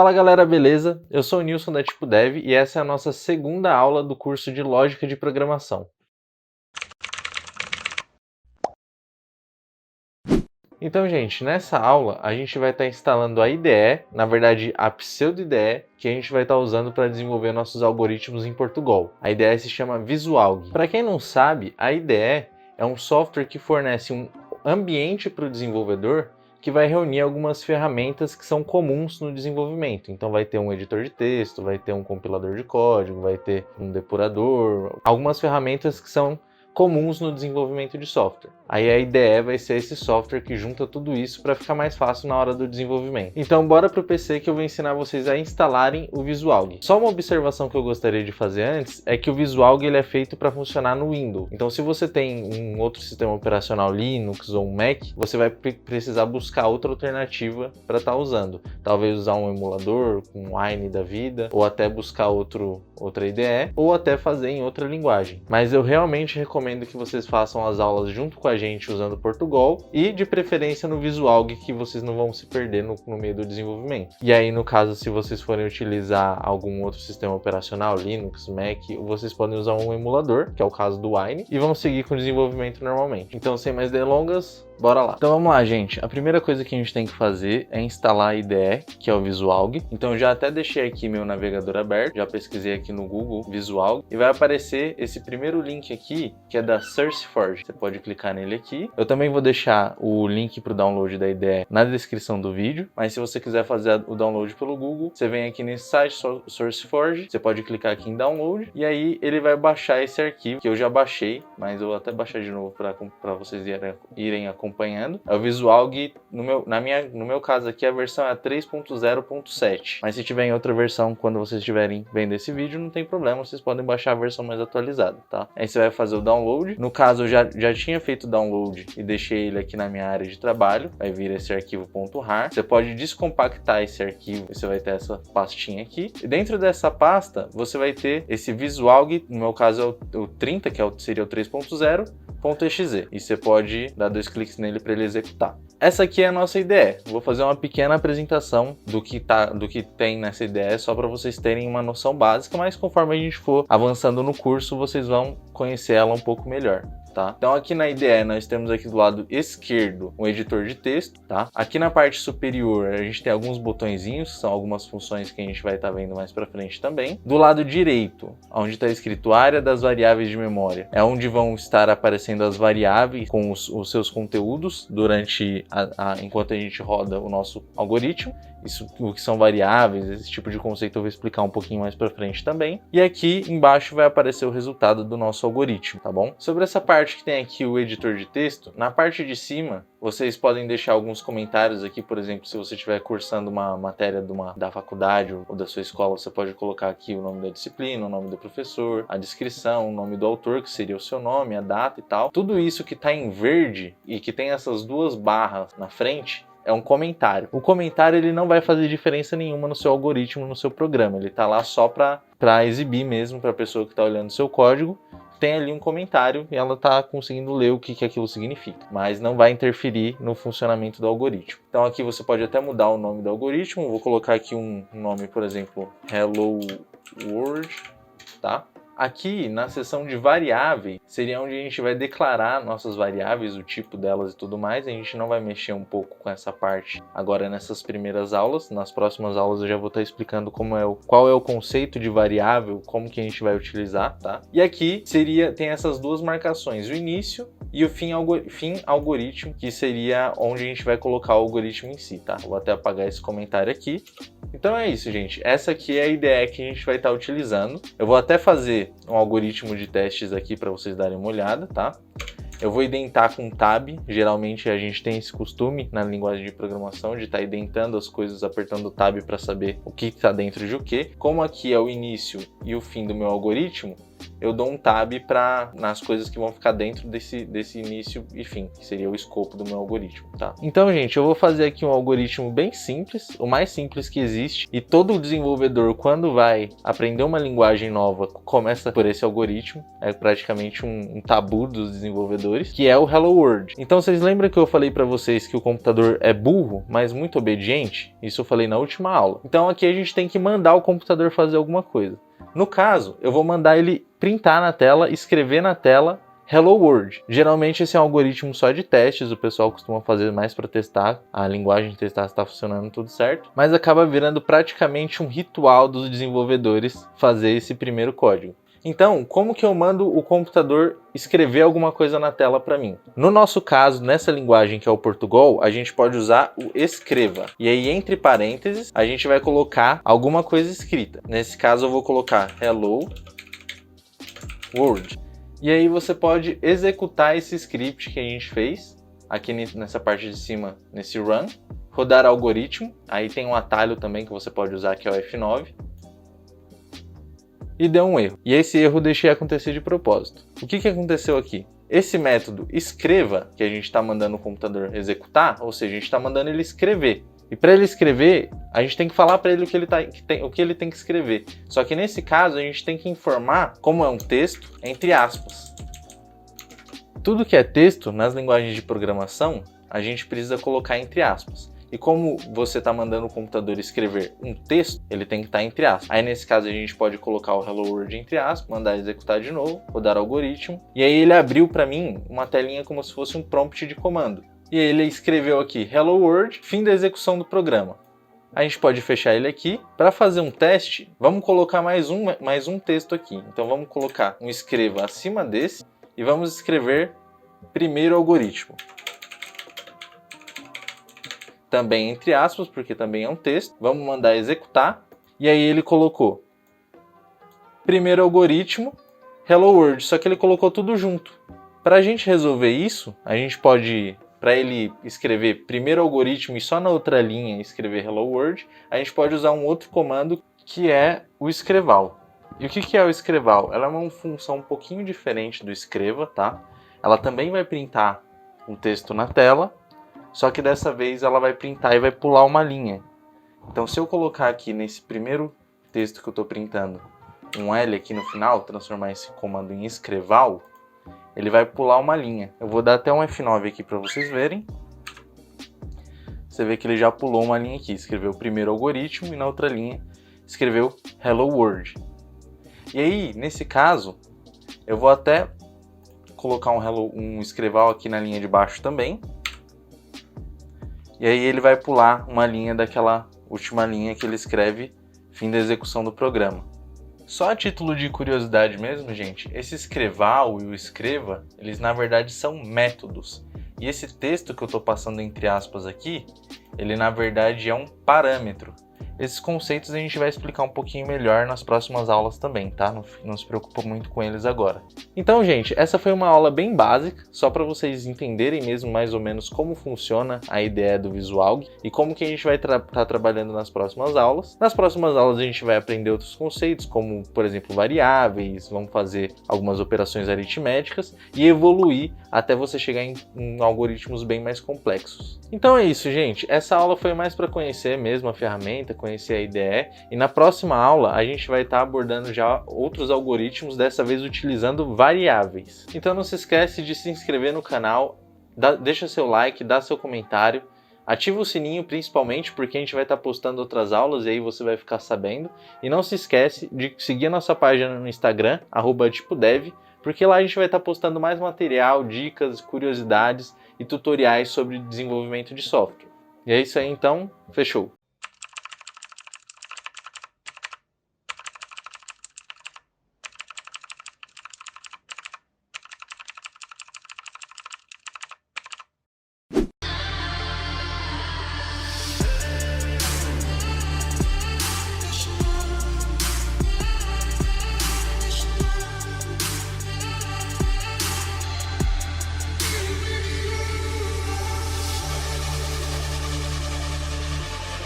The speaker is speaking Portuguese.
Fala galera, beleza? Eu sou o Nilson da Tipo Dev e essa é a nossa segunda aula do curso de Lógica de Programação. Então, gente, nessa aula a gente vai estar instalando a IDE, na verdade a pseudo-IDE, que a gente vai estar usando para desenvolver nossos algoritmos em Portugal. A IDE se chama Visualg. Para quem não sabe, a IDE é um software que fornece um ambiente para o desenvolvedor que vai reunir algumas ferramentas que são comuns no desenvolvimento. Então vai ter um editor de texto, vai ter um compilador de código, vai ter um depurador, algumas ferramentas que são comuns no desenvolvimento de software. Aí a IDE vai ser esse software que junta tudo isso para ficar mais fácil na hora do desenvolvimento. Então bora pro PC que eu vou ensinar vocês a instalarem o Visualg. Só uma observação que eu gostaria de fazer antes é que o Visualg ele é feito para funcionar no Windows. Então se você tem um outro sistema operacional Linux ou um Mac, você vai precisar buscar outra alternativa para estar usando. Talvez usar um emulador, um Wine da vida, ou até buscar outra IDE, ou até fazer em outra linguagem. Mas eu realmente recomendo que vocês façam as aulas junto com a gente usando Portugal e de preferência no Visualg, que vocês não vão se perder no meio do desenvolvimento. E aí no caso, se vocês forem utilizar algum outro sistema operacional, Linux, Mac, vocês podem usar um emulador, que é o caso do Wine, e vão seguir com o desenvolvimento normalmente. Então sem mais delongas, bora lá. Então vamos lá, gente. A primeira coisa que a gente tem que fazer é instalar a IDE, que é o Visualg. Então já até deixei aqui meu navegador aberto, já pesquisei aqui no Google Visualg e vai aparecer esse primeiro link aqui, que é da SourceForge. Você pode clicar nele aqui. Eu também vou deixar o link para o download da IDE na descrição do vídeo, mas se você quiser fazer o download pelo Google, você vem aqui nesse site SourceForge, você pode clicar aqui em download e aí ele vai baixar esse arquivo que eu já baixei, mas eu vou até baixar de novo para vocês irem acompanhando. É o Visualg, no meu caso aqui a versão é 3.0.7, mas se tiver em outra versão quando vocês estiverem vendo esse vídeo, não tem problema, vocês podem baixar a versão mais atualizada, tá? Aí você vai fazer o download. No caso eu já tinha feito o download e deixei ele aqui na minha área de trabalho, vai vir esse arquivo .rar. Você pode descompactar esse arquivo, você vai ter essa pastinha aqui, e dentro dessa pasta você vai ter esse Visualg, no meu caso é o 30, que seria o 3.0.exe, e você pode dar 2 cliques nele para ele executar. Essa aqui é a nossa IDE. Vou fazer uma pequena apresentação do que tem nessa IDE, só para vocês terem uma noção básica, mas conforme a gente for avançando no curso, vocês vão conhecer ela um pouco melhor. Tá? Então aqui na IDE nós temos aqui do lado esquerdo um editor de texto, tá? Aqui na parte superior a gente tem alguns botõezinhos, que são algumas funções que a gente vai estar vendo mais para frente também. Do lado direito, onde está escrito área das variáveis de memória, é onde vão estar aparecendo as variáveis com os seus conteúdos durante enquanto a gente roda o nosso algoritmo. Isso, o que são variáveis, esse tipo de conceito eu vou explicar um pouquinho mais para frente também. E aqui embaixo vai aparecer o resultado do nosso algoritmo, tá bom? Sobre essa parte que tem aqui o editor de texto, na parte de cima vocês podem deixar alguns comentários aqui, por exemplo, se você estiver cursando uma matéria da faculdade ou da sua escola, você pode colocar aqui o nome da disciplina, o nome do professor, a descrição, o nome do autor, que seria o seu nome, a data e tal. Tudo isso que está em verde e que tem essas duas barras na frente é um comentário. O comentário ele não vai fazer diferença nenhuma no seu algoritmo, no seu programa. Ele está lá só para exibir mesmo para a pessoa que está olhando o seu código. Tem ali um comentário e ela está conseguindo ler o que aquilo significa, mas não vai interferir no funcionamento do algoritmo. Então aqui você pode até mudar o nome do algoritmo. Vou colocar aqui um nome, por exemplo, Hello World, tá? Aqui na seção de variáveis seria onde a gente vai declarar nossas variáveis, o tipo delas e tudo mais. A gente não vai mexer um pouco com essa parte agora nessas primeiras aulas. Nas próximas aulas eu já vou estar explicando qual é o conceito de variável, como que a gente vai utilizar, tá? E aqui tem essas duas marcações, o início e o fim algoritmo, que seria onde a gente vai colocar o algoritmo em si, tá? Vou até apagar esse comentário aqui. Então é isso, gente. Essa aqui é a IDE que a gente vai estar utilizando. Eu vou até fazer um algoritmo de testes aqui para vocês darem uma olhada, tá? Eu vou identar com tab. Geralmente a gente tem esse costume na linguagem de programação de estar identando as coisas, apertando o tab para saber o que está dentro de o que. Como aqui é o início e o fim do meu algoritmo, eu dou um tab nas coisas que vão ficar dentro desse início e fim, que seria o escopo do meu algoritmo, tá? Então, gente, eu vou fazer aqui um algoritmo bem simples, o mais simples que existe, e todo desenvolvedor, quando vai aprender uma linguagem nova, começa por esse algoritmo, é praticamente um tabu dos desenvolvedores, que é o Hello World. Então, vocês lembram que eu falei para vocês que o computador é burro, mas muito obediente? Isso eu falei na última aula. Então, aqui a gente tem que mandar o computador fazer alguma coisa. No caso, eu vou mandar ele printar na tela, escrever na tela Hello World. Geralmente esse é um algoritmo só de testes, o pessoal costuma fazer mais para testar a linguagem, testar se está funcionando tudo certo, mas acaba virando praticamente um ritual dos desenvolvedores fazer esse primeiro código. Então, como que eu mando o computador escrever alguma coisa na tela para mim? No nosso caso, nessa linguagem que é o Portugal, a gente pode usar o escreva. E aí, entre parênteses, a gente vai colocar alguma coisa escrita. Nesse caso, eu vou colocar Hello World. E aí você pode executar esse script que a gente fez, aqui nessa parte de cima, nesse run, rodar algoritmo, aí tem um atalho também que você pode usar, que é o F9, e deu um erro. E esse erro eu deixei acontecer de propósito. O que aconteceu aqui? Esse método escreva, que a gente está mandando o computador executar, ou seja, a gente está mandando ele escrever. E para ele escrever, a gente tem que falar para ele o que ele tem que escrever. Só que nesse caso, a gente tem que informar, como é um texto, entre aspas. Tudo que é texto, nas linguagens de programação, a gente precisa colocar entre aspas. E como você está mandando o computador escrever um texto, ele tem que estar entre aspas. Aí nesse caso a gente pode colocar o Hello World entre aspas, mandar executar de novo, rodar algoritmo. E aí ele abriu para mim uma telinha como se fosse um prompt de comando. E ele escreveu aqui Hello World, fim da execução do programa. A gente pode fechar ele aqui. Para fazer um teste, vamos colocar mais um texto aqui. Então vamos colocar um escreva acima desse e vamos escrever primeiro algoritmo. Também entre aspas, porque também é um texto. Vamos mandar executar. E aí ele colocou primeiro algoritmo, Hello World. Só que ele colocou tudo junto. Para a gente resolver isso, a gente pode, para ele escrever primeiro algoritmo e só na outra linha escrever Hello World, a gente pode usar um outro comando que é o escreval. E o que é o escreval? Ela é uma função um pouquinho diferente do escreva, tá? Ela também vai printar o texto na tela, só que dessa vez ela vai printar e vai pular uma linha. Então se eu colocar aqui nesse primeiro texto que eu estou printando um L aqui no final, transformar esse comando em escreval, ele vai pular uma linha. Eu vou dar até um F9 aqui para vocês verem. Você vê que ele já pulou uma linha aqui, escreveu o primeiro algoritmo e na outra linha escreveu Hello World. E aí, nesse caso, eu vou até colocar um escreval aqui na linha de baixo também. E aí ele vai pular uma linha daquela última linha que ele escreve fim da execução do programa. Só a título de curiosidade mesmo, gente, esse escreval e o escreva, eles na verdade são métodos. E esse texto que eu estou passando entre aspas aqui, ele na verdade é um parâmetro. Esses conceitos a gente vai explicar um pouquinho melhor nas próximas aulas também, tá? Não se preocupa muito com eles agora. Então, gente, essa foi uma aula bem básica, só para vocês entenderem mesmo mais ou menos como funciona a ideia do VisualG e como que a gente vai estar trabalhando nas próximas aulas. Nas próximas aulas a gente vai aprender outros conceitos, como, por exemplo, variáveis, vamos fazer algumas operações aritméticas e evoluir até você chegar em algoritmos bem mais complexos. Então é isso, gente. Essa aula foi mais para conhecer mesmo a ferramenta, conhecer a IDE, e na próxima aula a gente vai estar abordando já outros algoritmos, dessa vez utilizando variáveis. Então não se esquece de se inscrever no canal, deixa seu like, dá seu comentário, ativa o sininho principalmente porque a gente vai estar postando outras aulas e aí você vai ficar sabendo. E não se esquece de seguir a nossa página no Instagram, @tipodev, porque lá a gente vai estar postando mais material, dicas, curiosidades e tutoriais sobre desenvolvimento de software. E é isso aí então, fechou!